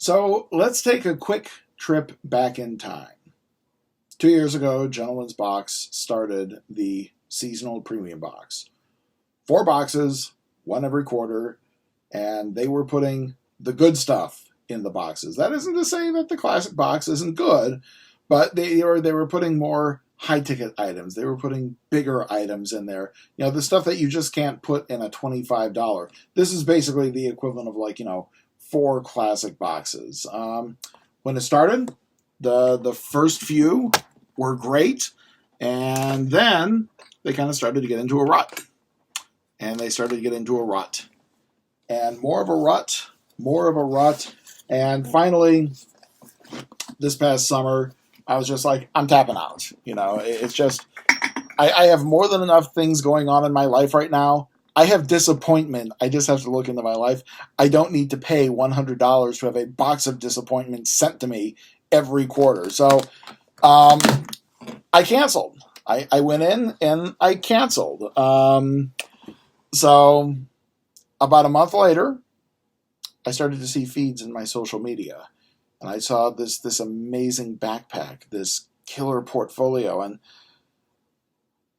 So let's take a quick trip back in time. 2 years ago, Gentleman's Box started the seasonal premium box. 4 boxes, one every quarter, and they were putting the good stuff in the boxes. That isn't to say that the classic box isn't good, but they were putting more high ticket items. They were putting bigger items in there. The stuff that you just can't put in a $25. This is basically the equivalent of 4 classic boxes. When it started, the first few were great, and then they kind of started to get into a rut. And they started to get into a rut. And more of a rut. And finally, this past summer, I was just like, I'm tapping out. It's just, I have more than enough things going on in my life right now. I have disappointment. I just have to look into my life. I don't need to pay $100 to have a box of disappointment sent to me every quarter. So I canceled. I went in and I canceled. So about a month later, I started to see feeds in my social media. And I saw this amazing backpack, this killer portfolio. And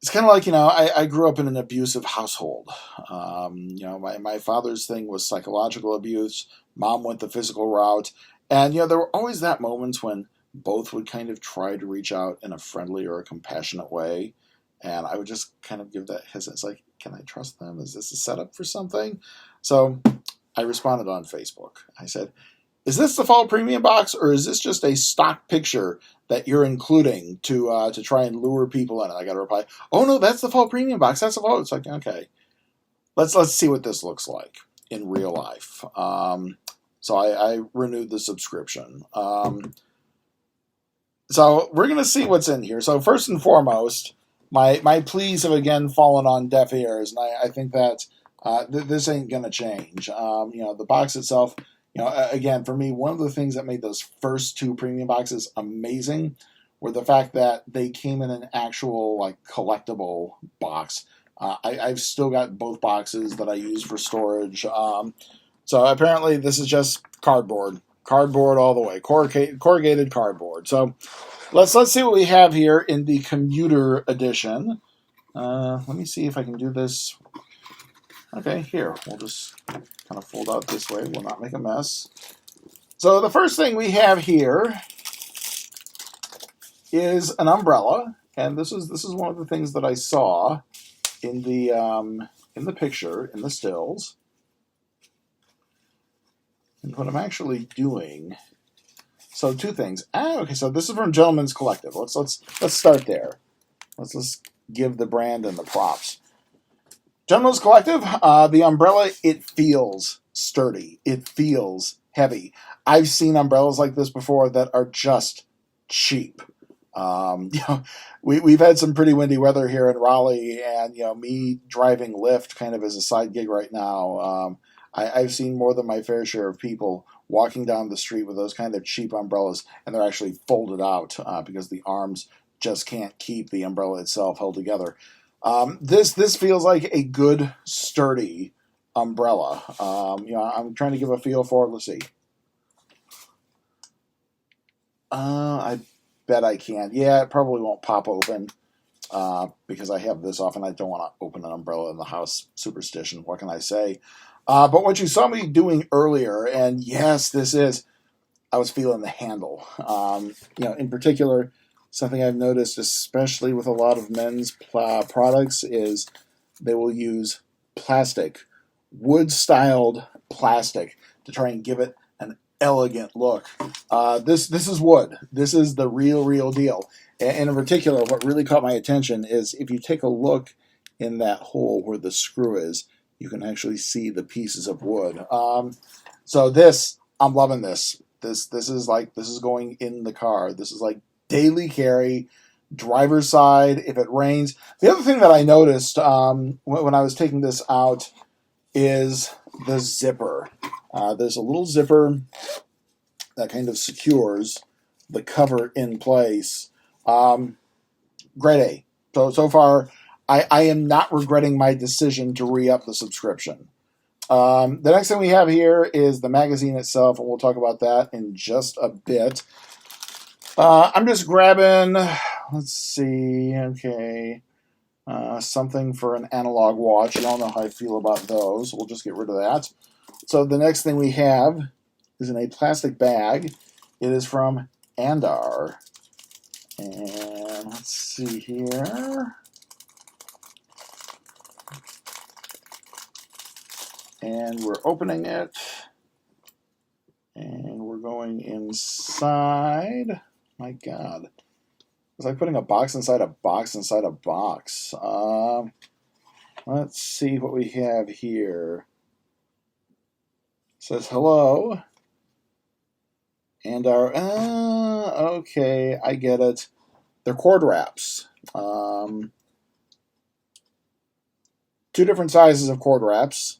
it's kind of like, I grew up in an abusive household. My father's thing was psychological abuse. Mom went the physical route. And, there were always that moments when both would kind of try to reach out in a friendly or a compassionate way. And I would just kind of give that hesitance, like, can I trust them? Is this a setup for something? So I responded on Facebook. I said, is this the fall premium box, or is this just a stock picture that you're including to try and lure people in? And I got a reply, oh no, that's the fall premium box. That's the fall. It's like, okay, let's see what this looks like in real life. So I renewed the subscription. So we're going to see what's in here. So first and foremost, my pleas have again fallen on deaf ears, and I think that this ain't going to change. The box itself, again, for me, one of the things that made those first 2 premium boxes amazing were the fact that they came in an actual collectible box. I've still got both boxes that I use for storage. So apparently this is just cardboard all the way, corrugated cardboard. So let's see what we have here in the Commuter edition. Let me see if I can do this. Okay, here, we'll just kind of fold out this way. We'll not make a mess. So the first thing we have here is an umbrella, and this is one of the things that I saw in the picture, in the stills. And what I'm actually doing, so 2 things. Okay, so this is from Gentleman's Collective. Let's start there. Let's give the brand and the props. Gentleman's Collective, the umbrella, it feels sturdy. It feels heavy. I've seen umbrellas like this before that are just cheap. We've had some pretty windy weather here in Raleigh, and me driving Lyft kind of as a side gig right now. I've seen more than my fair share of people walking down the street with those kind of cheap umbrellas, and they're actually folded out because the arms just can't keep the umbrella itself held together. This feels like a good, sturdy umbrella. I'm trying to give a feel for it. Let's see. I bet I can. Yeah, it probably won't pop open because I have this off, and I don't want to open an umbrella in the house. Superstition. What can I say? But what you saw me doing earlier, and yes, I was feeling the handle. In particular, something I've noticed, especially with a lot of men's products, is they will use plastic, wood-styled plastic, to try and give it an elegant look. This is wood. This is the real deal. And in particular, what really caught my attention is if you take a look in that hole where the screw is, you can actually see the pieces of wood. So I'm loving this. This is going in the car. This is like daily carry, driver's side, if it rains. The other thing that I noticed when I was taking this out is the zipper. There's a little zipper that kind of secures the cover in place. Grade A. So far, I am not regretting my decision to re-up the subscription. The next thing we have here is the magazine itself, and we'll talk about that in just a bit. I'm just grabbing, let's see, okay, something for an analog watch. You all know how I feel about those. We'll just get rid of that. So the next thing we have is in a plastic bag. It is from Andar. And let's see here. And we're opening it. And we're going inside. My God. It's like putting a box inside a box inside a box. Let's see what we have here. It says hello. And our okay, I get it. They're cord wraps. 2 different sizes of cord wraps,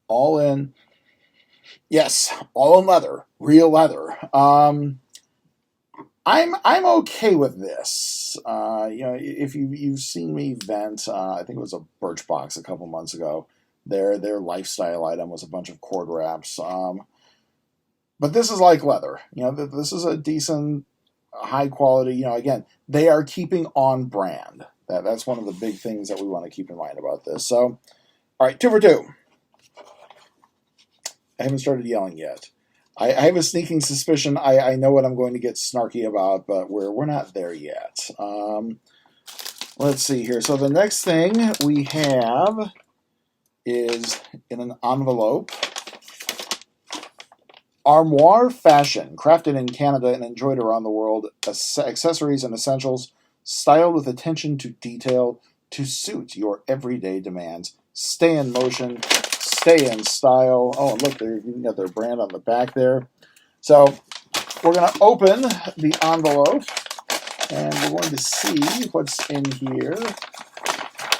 all in. Yes, all in leather, real leather. I'm okay with this. If you've seen me vent, I think it was a Birchbox a couple months ago. Their lifestyle item was a bunch of cord wraps. But this is like leather. This is a decent, high quality. Again, they are keeping on brand. That's one of the big things that we want to keep in mind about this. So, all right, 2 for 2. I haven't started yelling yet. I have a sneaking suspicion I know what I'm going to get snarky about, but we're not there yet. Let's see here. So the next thing we have is in an envelope. Armoire fashion, crafted in Canada and enjoyed around the world. Accessories and essentials, styled with attention to detail to suit your everyday demands. Stay in motion. Stay in style. Oh, and look, you got their brand on the back there. So we're going to open the envelope, and we're going to see what's in here.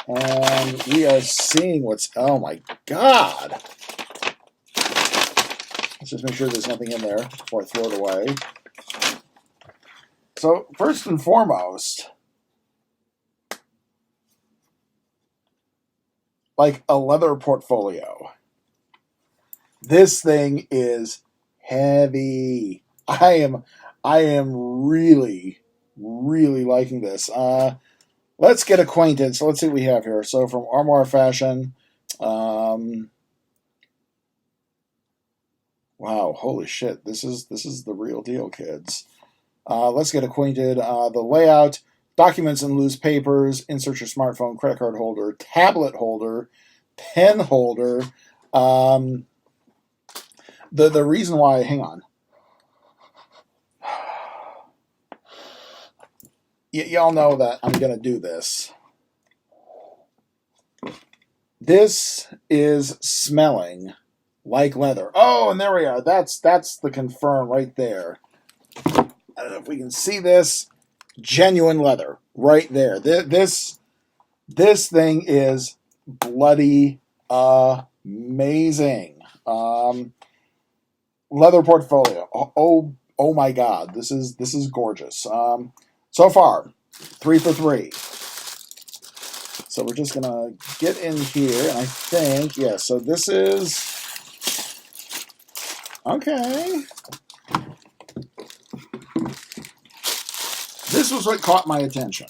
And we are seeing what's... Oh, my God. Let's just make sure there's nothing in there before I throw it away. So first and foremost, like a leather portfolio. This thing is heavy. I am really, really liking this. Let's get acquainted. So let's see what we have here. So from Armoire Fashion. Wow, holy shit. This is the real deal, kids. Let's get acquainted. The layout, documents and loose papers, insert your smartphone, credit card holder, tablet holder, pen holder. The reason why, hang on. Y'all know that I'm going to do this. This is smelling like leather. Oh, and there we are. That's the confirm right there. I don't know if we can see this. Genuine leather right there. This thing is bloody amazing. Leather portfolio. Oh my God. This is gorgeous. So far, 3 for 3. So we're just gonna get in here, and I think, yeah, so this is okay. This was what caught my attention.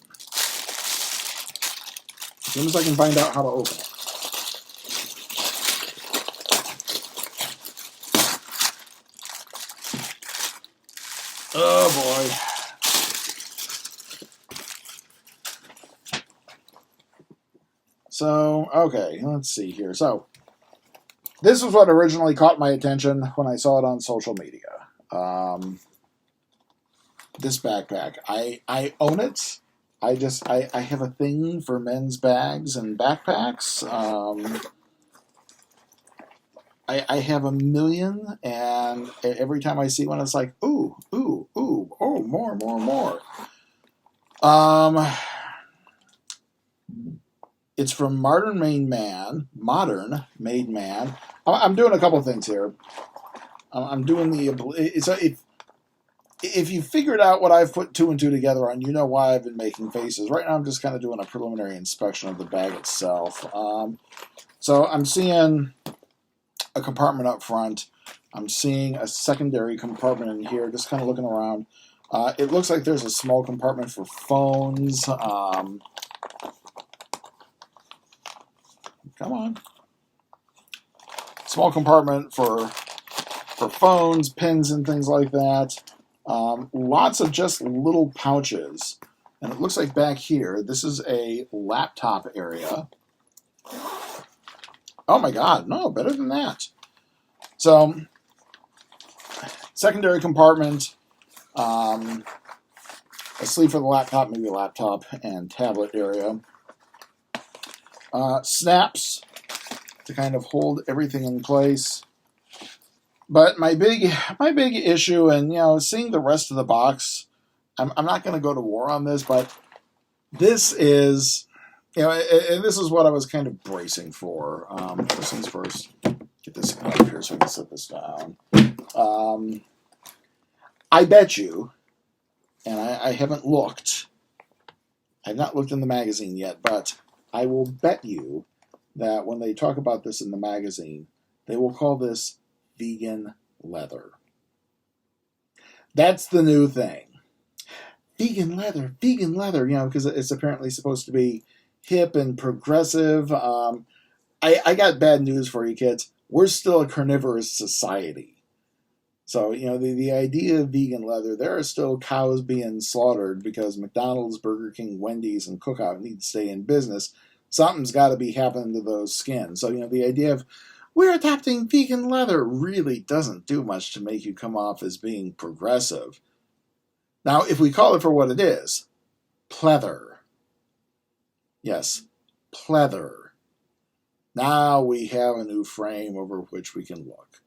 As soon as I can find out how to open it. Oh boy. So, okay, let's see here. So, this was what originally caught my attention when I saw it on social media. This backpack. I own it. I have a thing for men's bags and backpacks. I have a million, and every time I see one, it's like, ooh, oh, more. It's from Modern Made Man. I'm doing a couple things here. I'm doing the... If you figured out what I've put 2 and 2 together on, you know why I've been making faces. Right now I'm just kind of doing a preliminary inspection of the bag itself. So I'm seeing a compartment up front. I'm seeing a secondary compartment in here, just kind of looking around. It looks like there's a small compartment for phones. Come on. Small compartment for phones, pins, and things like that. Lots of just little pouches. And it looks like back here, this is a laptop area. Oh my God, no, better than that. So, secondary compartment, a sleeve for the laptop, maybe a laptop and tablet area. Snaps to kind of hold everything in place. But my big issue, and seeing the rest of the box, I'm not going to go to war on this, but this is, and this is what I was kind of bracing for. First things first, get this up here so I can set this down. I bet you, and I haven't looked, I've not looked in the magazine yet, but I will bet you that when they talk about this in the magazine, they will call this vegan leather. That's the new thing. Vegan leather, because it's apparently supposed to be hip and progressive. I got bad news for you kids. We're still a carnivorous society. So, the idea of vegan leather, there are still cows being slaughtered because McDonald's, Burger King, Wendy's, and Cookout need to stay in business. Something's got to be happening to those skins. So, the idea of we're adopting vegan leather really doesn't do much to make you come off as being progressive. Now, if we call it for what it is, pleather. Yes, pleather. Now we have a new frame over which we can look.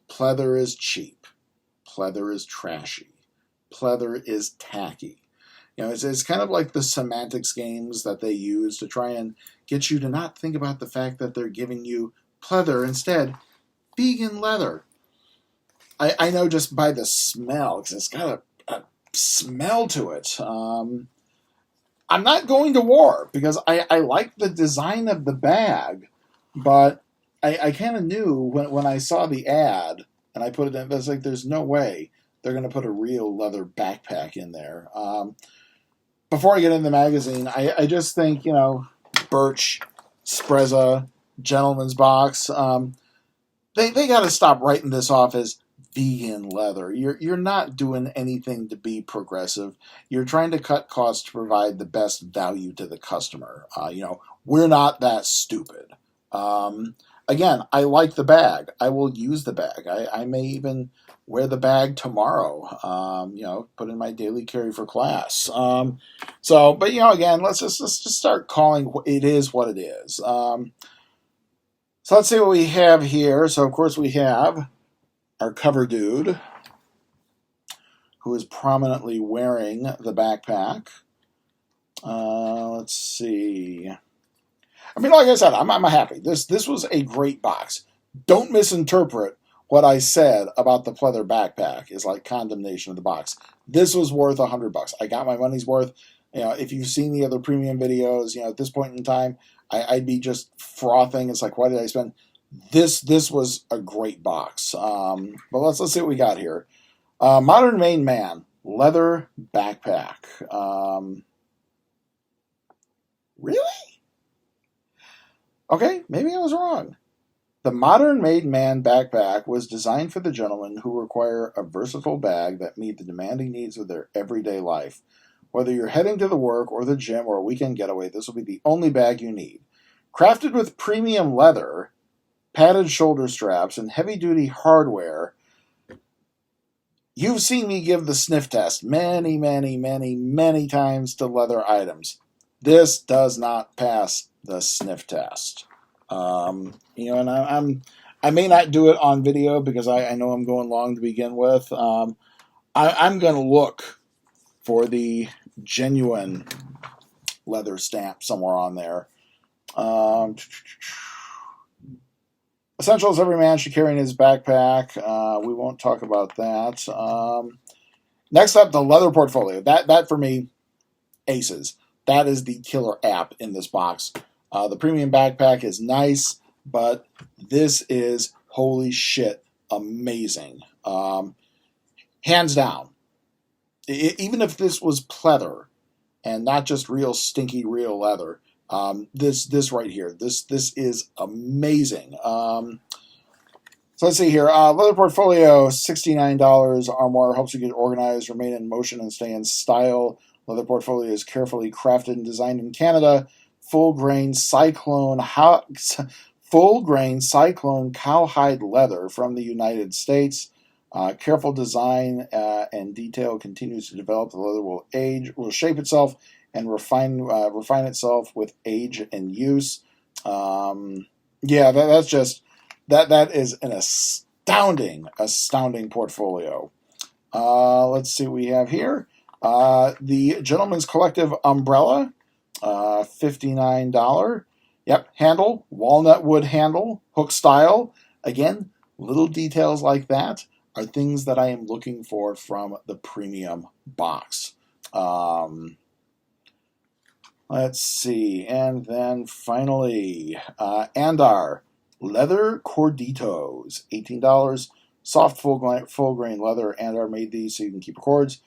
Pleather is cheap. Pleather is trashy. Pleather is tacky. It's kind of like the semantics games that they use to try and get you to not think about the fact that they're giving you pleather instead. Vegan leather. I know just by the smell, because it's got a smell to it. I'm not going to war because I like the design of the bag, but I kind of knew when I saw the ad and I put it in, I was like, there's no way they're going to put a real leather backpack in there. Before I get into the magazine, I just think, Birch, Sprezza, Gentleman's Box, they got to stop writing this off as vegan leather. You're not doing anything to be progressive. You're trying to cut costs to provide the best value to the customer. We're not that stupid. Again, I like the bag. I will use the bag. I may even wear the bag tomorrow. Put in my daily carry for class. But again, let's just start calling it is what it is. So let's see what we have here. So of course we have our cover dude, who is prominently wearing the backpack. Let's see. Like I said, I'm happy. This was a great box. Don't misinterpret what I said about the pleather backpack is like condemnation of the box. This was worth $100. I got my money's worth. If you've seen the other premium videos, at this point in time, I'd be just frothing. It's like, why did I spend? This was a great box. But let's see what we got here. Modern Made Man leather backpack. Really? Okay, maybe I was wrong. The Modern Made Man backpack was designed for the gentlemen who require a versatile bag that meet the demanding needs of their everyday life. Whether you're heading to the work or the gym or a weekend getaway, this will be the only bag you need. Crafted with premium leather, padded shoulder straps, and heavy-duty hardware, you've seen me give the sniff test many, many, many, many times to leather items. This does not pass the sniff test. And I may not do it on video because I know I'm going long to begin with. I'm going to look for the genuine leather stamp somewhere on there. Essentials every man should carry in his backpack. We won't talk about that. Next up, the leather portfolio. That for me, aces. That is the killer app in this box. The premium backpack is nice, but this is Holy shit, amazing. Hands down. Even if this was pleather and not just real stinky real leather, this right here, this is amazing. So let's see here. Leather portfolio, $69 or more, helps you get organized, remain in motion, and stay in style. Leather portfolio is carefully crafted and designed in Canada. Full grain cyclone cowhide leather from the United States. Careful design and detail continues to develop. The leather will shape itself and refine itself with age and use. Yeah, that's just that is an astounding portfolio. Let's see what we have here. The Gentleman's Collective umbrella, $59. Yep, handle, walnut wood handle, hook style. Again, little details like that are things that I am looking for from the premium box. Let's see, and then finally, Andar leather corditos, $18. Soft full grain leather. Andar made these so you can keep your cords.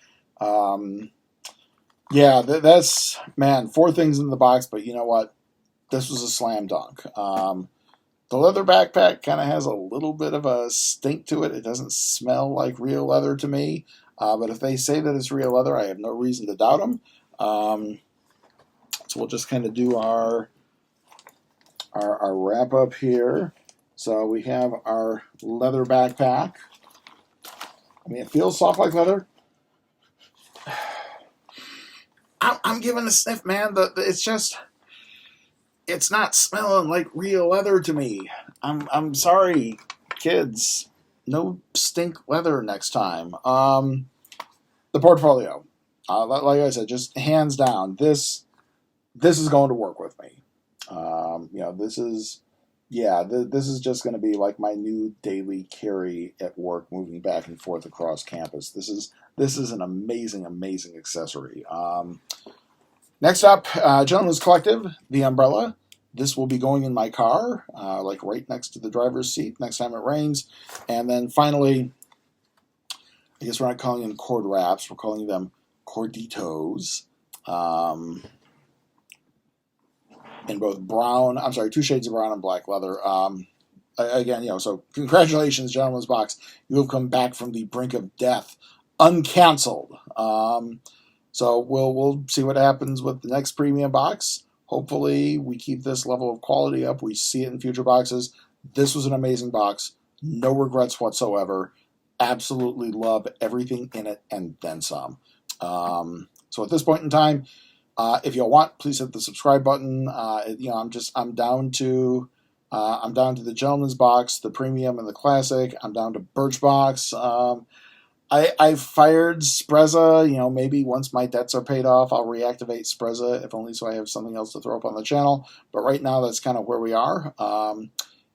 Yeah, that's, man, 4 things in the box, but you know what? This was a slam dunk. The leather backpack kind of has a little bit of a stink to it. It doesn't smell like real leather to me. But if they say that it's real leather, I have no reason to doubt them. So we'll just kind of do our wrap up here. So we have our leather backpack. I mean, it feels soft like leather. I'm giving a sniff, man. It's not smelling like real leather to me. I'm sorry, kids. No stink leather next time. The portfolio, like I said, just hands down, this is going to work with me. This is just going to be like my new daily carry at work, moving back and forth across campus. This is an amazing accessory. Next up, Gentleman's Collective, the umbrella. This will be going in my car, like right next to the driver's seat next time it rains. And then finally, I guess we're not calling them cord wraps, we're calling them corditos. In both brown, 2 shades of brown and black leather. Again, so congratulations, Gentleman's Box. You have come back from the brink of death, uncanceled. So we'll see what happens with the next premium box. Hopefully we keep this level of quality up. We see it in future boxes. This was an amazing box. No regrets whatsoever. Absolutely love everything in it and then some. So at this point in time, if you want, please hit the subscribe button. I'm down to the Gentleman's Box, the Premium, and the Classic. I'm down to Birchbox. I fired Spreza. Maybe once my debts are paid off, I'll reactivate Spreza, if only so I have something else to throw up on the channel. But right now, that's kind of where we are.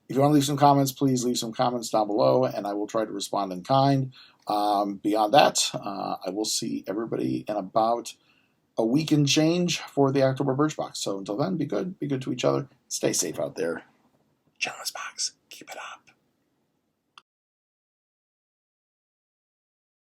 If you want to leave some comments, please leave some comments down below, and I will try to respond in kind. Beyond that, I will see everybody in about a week and change for the October Birchbox. So until then, be good to each other. Stay safe out there. Gentleman's Box, keep it on.